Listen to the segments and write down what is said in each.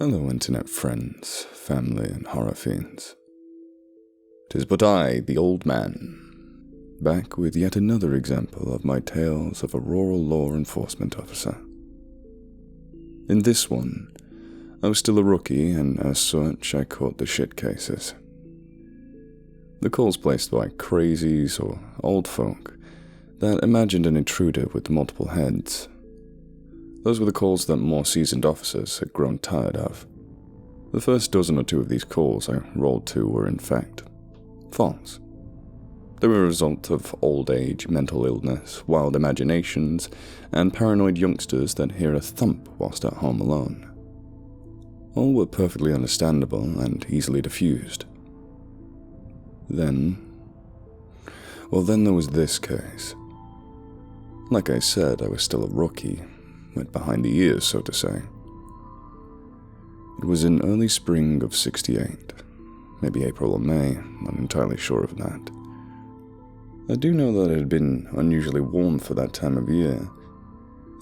Hello, internet friends, family, and horror fiends. 'Tis but I, the old man, back with yet another example of my tales of a rural law enforcement officer. In this one, I was still a rookie, and as such, I caught the shit cases. The calls placed by crazies or old folk that imagined an intruder with multiple heads. Those were the calls that more seasoned officers had grown tired of. The first dozen or two of these calls I rolled to were, in fact, false. They were a result of old age, mental illness, wild imaginations, and paranoid youngsters that hear a thump whilst at home alone. All were perfectly understandable and easily diffused. Then there was this case. Like I said, I was still a rookie, went behind the ears, so to say. It was in early spring of '68, maybe April or May, not entirely sure of that. I do know that it had been unusually warm for that time of year.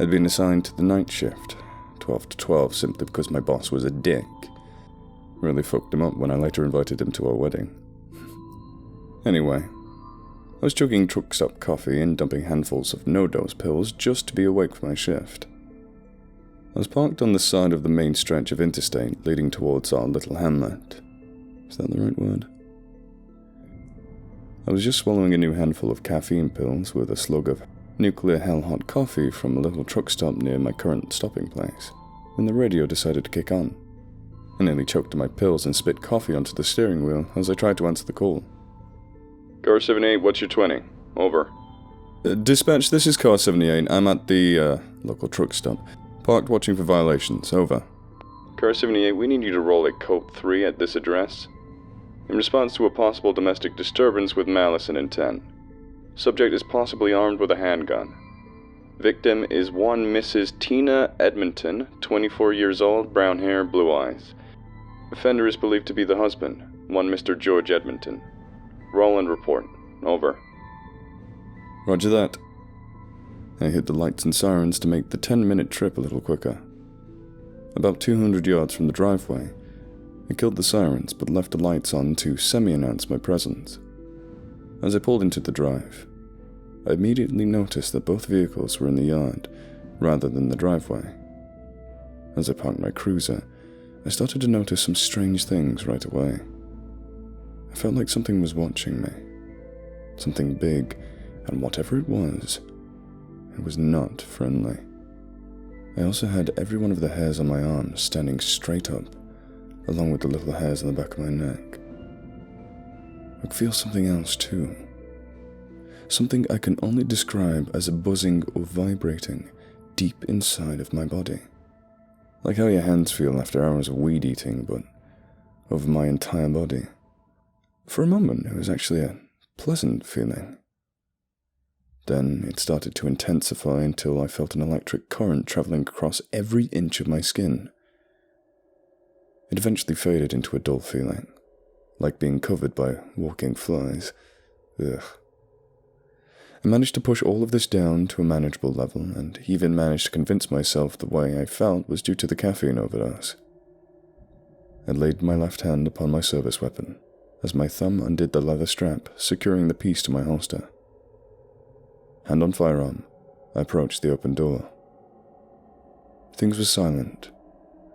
I'd been assigned to the night shift, 12 to 12, simply because my boss was a dick. Really fucked him up when I later invited him to our wedding. Anyway, I was chugging truck stop coffee and dumping handfuls of no-dose pills just to be awake for my shift. I was parked on the side of the main stretch of interstate leading towards our little hamlet. Is that the right word? I was just swallowing a new handful of caffeine pills with a slug of nuclear hell-hot coffee from a little truck stop near my current stopping place, when the radio decided to kick on. I nearly choked on my pills and spit coffee onto the steering wheel as I tried to answer the call. Car 78, what's your 20? Over. Dispatch, this is Car 78. I'm at the, local truck stop. Parked watching for violations. Over. Car 78, we need you to roll a Code 3 at this address in response to a possible domestic disturbance with malice and intent. Subject is possibly armed with a handgun. Victim is one Mrs. Tina Edmonton, 24 years old, brown hair, blue eyes. Offender is believed to be the husband, one Mr. George Edmonton. Roll and report. Over. Roger that. I hit the lights and sirens to make the 10-minute trip a little quicker. About 200 yards from the driveway, I killed the sirens but left the lights on to semi-announce my presence. As I pulled into the drive, I immediately noticed that both vehicles were in the yard, rather than the driveway. As I parked my cruiser, I started to notice some strange things right away. I felt like something was watching me. Something big, and whatever it was not friendly. I also had every one of the hairs on my arms standing straight up, along with the little hairs on the back of my neck. I could feel something else too. Something I can only describe as a buzzing or vibrating deep inside of my body. Like how your hands feel after hours of weed eating, but over my entire body. For a moment, it was actually a pleasant feeling. Then it started to intensify until I felt an electric current traveling across every inch of my skin. It eventually faded into a dull feeling, like being covered by walking flies. Ugh. I managed to push all of this down to a manageable level, and even managed to convince myself the way I felt was due to the caffeine overdose. I laid my left hand upon my service weapon, as my thumb undid the leather strap securing the piece to my holster. Hand on firearm, I approached the open door. Things were silent.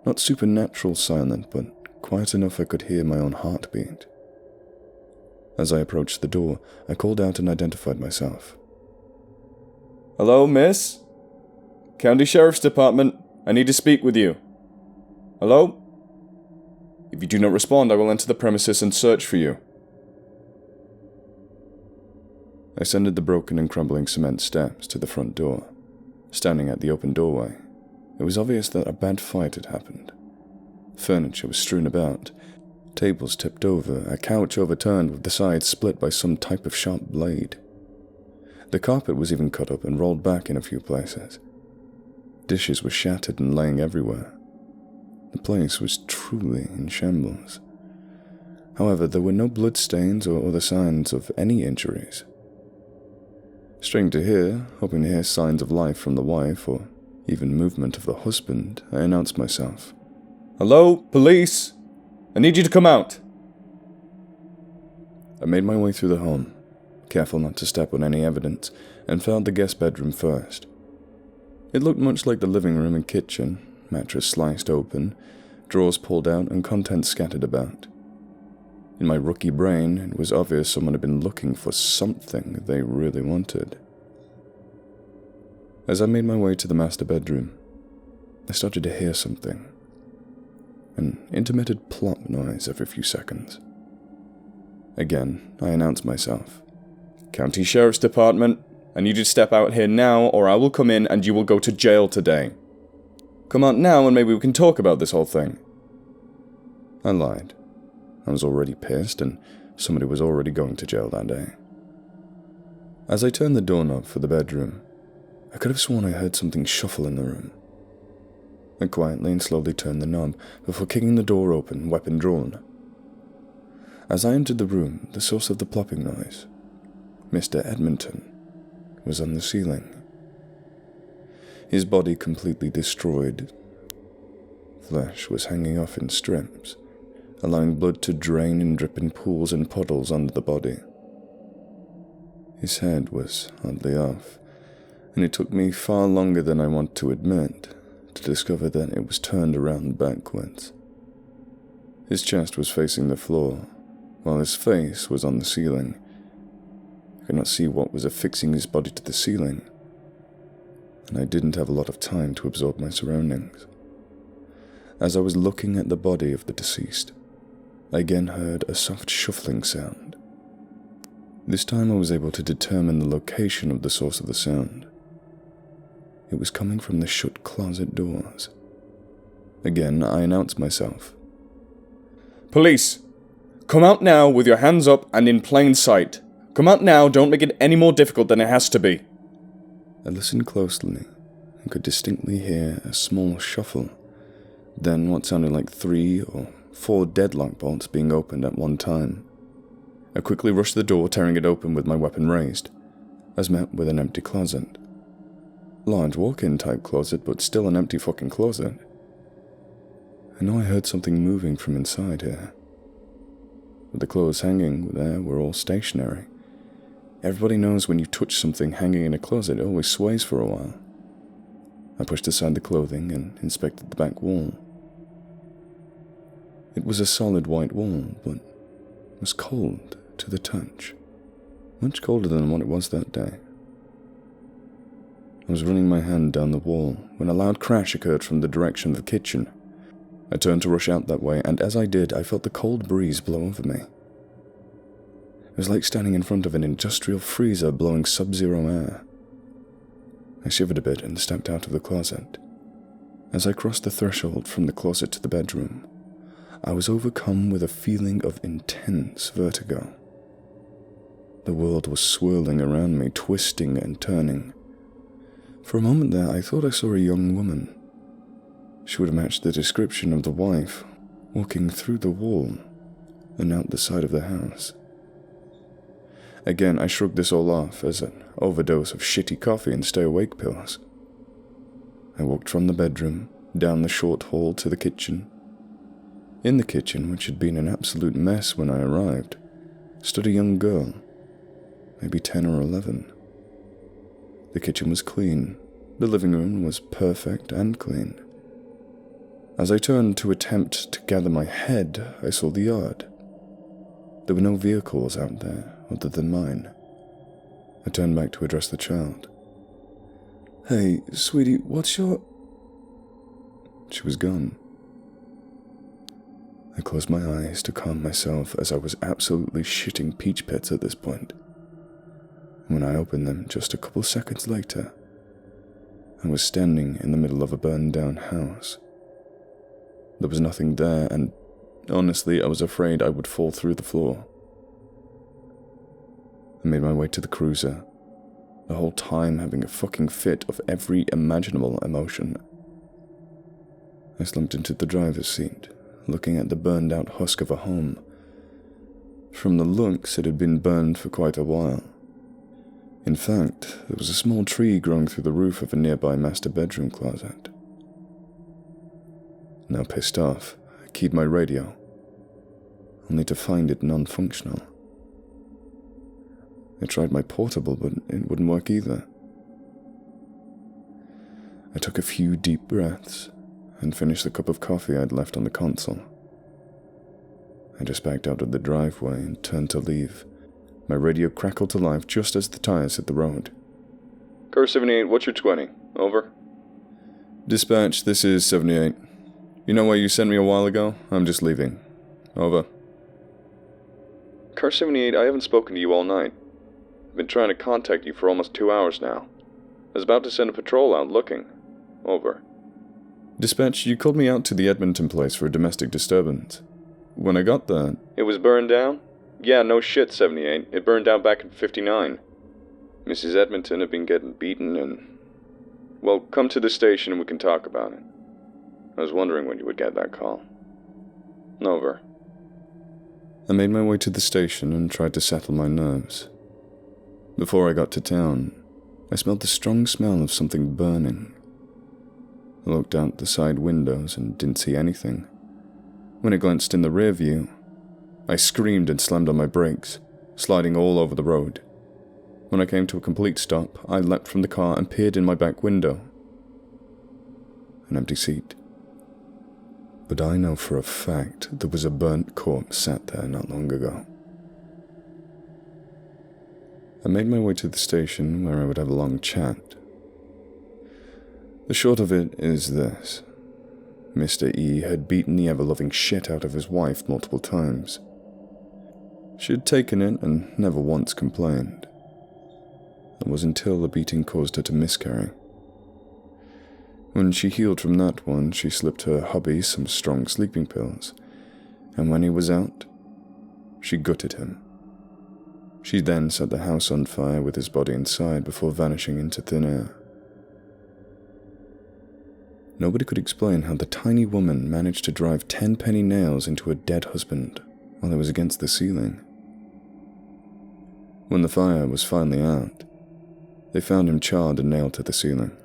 Not supernatural silent, but quiet enough I could hear my own heartbeat. As I approached the door, I called out and identified myself. Hello, miss? County Sheriff's Department. I need to speak with you. Hello? If you do not respond, I will enter the premises and search for you. I ascended the broken and crumbling cement steps to the front door. Standing at the open doorway, it was obvious that a bad fight had happened. Furniture was strewn about, tables tipped over, a couch overturned with the sides split by some type of sharp blade. The carpet was even cut up and rolled back in a few places. Dishes were shattered and laying everywhere. The place was truly in shambles. However, there were no bloodstains or other signs of any injuries. Strange to hear, hoping to hear signs of life from the wife or even movement of the husband, I announced myself. Hello? Police? I need you to come out. I made my way through the home, careful not to step on any evidence, and found the guest bedroom first. It looked much like the living room and kitchen, mattress sliced open, drawers pulled out, and contents scattered about. In my rookie brain, it was obvious someone had been looking for something they really wanted. As I made my way to the master bedroom, I started to hear something. An intermittent plop noise every few seconds. Again, I announced myself. County Sheriff's Department, I need you to step out here now, or I will come in and you will go to jail today. Come out now and maybe we can talk about this whole thing. I lied. I was already pissed, and somebody was already going to jail that day. As I turned the doorknob for the bedroom, I could have sworn I heard something shuffle in the room. I quietly and slowly turned the knob before kicking the door open, weapon drawn. As I entered the room, the source of the plopping noise, Mr. Edmonton, was on the ceiling. His body completely destroyed. Flesh was hanging off in strips, allowing blood to drain and drip in pools and puddles under the body. His head was oddly off, and it took me far longer than I want to admit to discover that it was turned around backwards. His chest was facing the floor, while his face was on the ceiling. I could not see what was affixing his body to the ceiling, and I didn't have a lot of time to absorb my surroundings. As I was looking at the body of the deceased, I again heard a soft shuffling sound. This time I was able to determine the location of the source of the sound. It was coming from the shut closet doors. Again, I announced myself. Police! Come out now with your hands up and in plain sight. Come out now, don't make it any more difficult than it has to be. I listened closely and could distinctly hear a small shuffle, then what sounded like 3 or 4 deadlock bolts being opened at one time. I quickly rushed the door, tearing it open with my weapon raised. I was met with an empty closet. Large walk-in type closet, but still an empty fucking closet. I know I heard something moving from inside here. But the clothes hanging there were all stationary. Everybody knows when you touch something hanging in a closet, it always sways for a while. I pushed aside the clothing and inspected the back wall. It was a solid white wall, but was cold to the touch. Much colder than what it was that day. I was running my hand down the wall when a loud crash occurred from the direction of the kitchen. I turned to rush out that way, and as I did, I felt the cold breeze blow over me. It was like standing in front of an industrial freezer blowing sub-zero air. I shivered a bit and stepped out of the closet. As I crossed the threshold from the closet to the bedroom, I was overcome with a feeling of intense vertigo. The world was swirling around me, twisting and turning. For a moment there, I thought I saw a young woman. She would have matched the description of the wife, walking through the wall and out the side of the house. Again, I shrugged this all off as an overdose of shitty coffee and stay-awake pills. I walked from the bedroom, down the short hall to the kitchen. In the kitchen, which had been an absolute mess when I arrived, stood a young girl, maybe 10 or 11. The kitchen was clean. The living room was perfect and clean. As I turned to attempt to gather my head, I saw the yard. There were no vehicles out there other than mine. I turned back to address the child. Hey, sweetie, what's your... She was gone. I closed my eyes to calm myself as I was absolutely shitting peach pits at this point. When I opened them just a couple seconds later, I was standing in the middle of a burned-down house. There was nothing there, and honestly, I was afraid I would fall through the floor. I made my way to the cruiser, the whole time having a fucking fit of every imaginable emotion. I slumped into the driver's seat, looking at the burned-out husk of a home. From the looks, it had been burned for quite a while. In fact, there was a small tree growing through the roof of a nearby master bedroom closet. Now pissed off, I keyed my radio, only to find it non-functional. I tried my portable, but it wouldn't work either. I took a few deep breaths and finished the cup of coffee I'd left on the console. I just backed out of the driveway and turned to leave. My radio crackled to life just as the tires hit the road. Car 78, what's your 20? Over. Dispatch, this is 78. You know where you sent me a while ago? I'm just leaving. Over. Car 78, I haven't spoken to you all night. I've been trying to contact you for almost 2 hours now. I was about to send a patrol out looking. Over. Dispatch, you called me out to the Edmonton place for a domestic disturbance. When I got there... It was burned down? Yeah, no shit, 78. It burned down back in 59. Mrs. Edmonton had been getting beaten and... Well, come to the station and we can talk about it. I was wondering when you would get that call. Over. I made my way to the station and tried to settle my nerves. Before I got to town, I smelled the strong smell of something burning. I looked out the side windows and didn't see anything. When I glanced in the rear view, I screamed and slammed on my brakes, sliding all over the road. When I came to a complete stop, I leapt from the car and peered in my back window. An empty seat. But I know for a fact there was a burnt corpse sat there not long ago. I made my way to the station where I would have a long chat. The short of it is this. Mr. E had beaten the ever-loving shit out of his wife multiple times. She had taken it and never once complained. It was until the beating caused her to miscarry. When she healed from that one, she slipped her hubby some strong sleeping pills, and when he was out, she gutted him. She then set the house on fire with his body inside before vanishing into thin air. Nobody could explain how the tiny woman managed to drive 10-penny nails into her dead husband while he was against the ceiling. When the fire was finally out, they found him charred and nailed to the ceiling.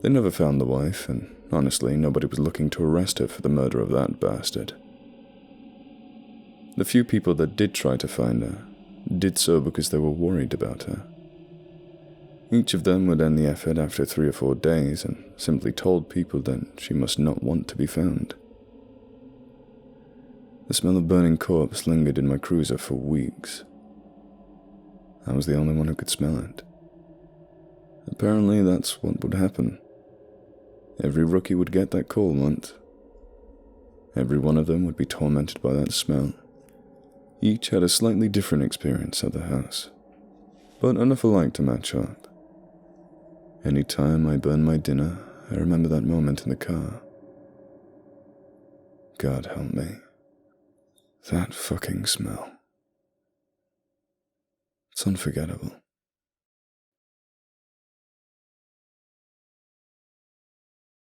They never found the wife, and honestly, nobody was looking to arrest her for the murder of that bastard. The few people that did try to find her did so because they were worried about her. Each of them would end the effort after 3 or 4 days and simply told people that she must not want to be found. The smell of burning corpse lingered in my cruiser for weeks. I was the only one who could smell it. Apparently that's what would happen. Every rookie would get that call once. Every one of them would be tormented by that smell. Each had a slightly different experience at the house, but enough alike to match up. Any time I burn my dinner, I remember that moment in the car. God help me. That fucking smell. It's unforgettable.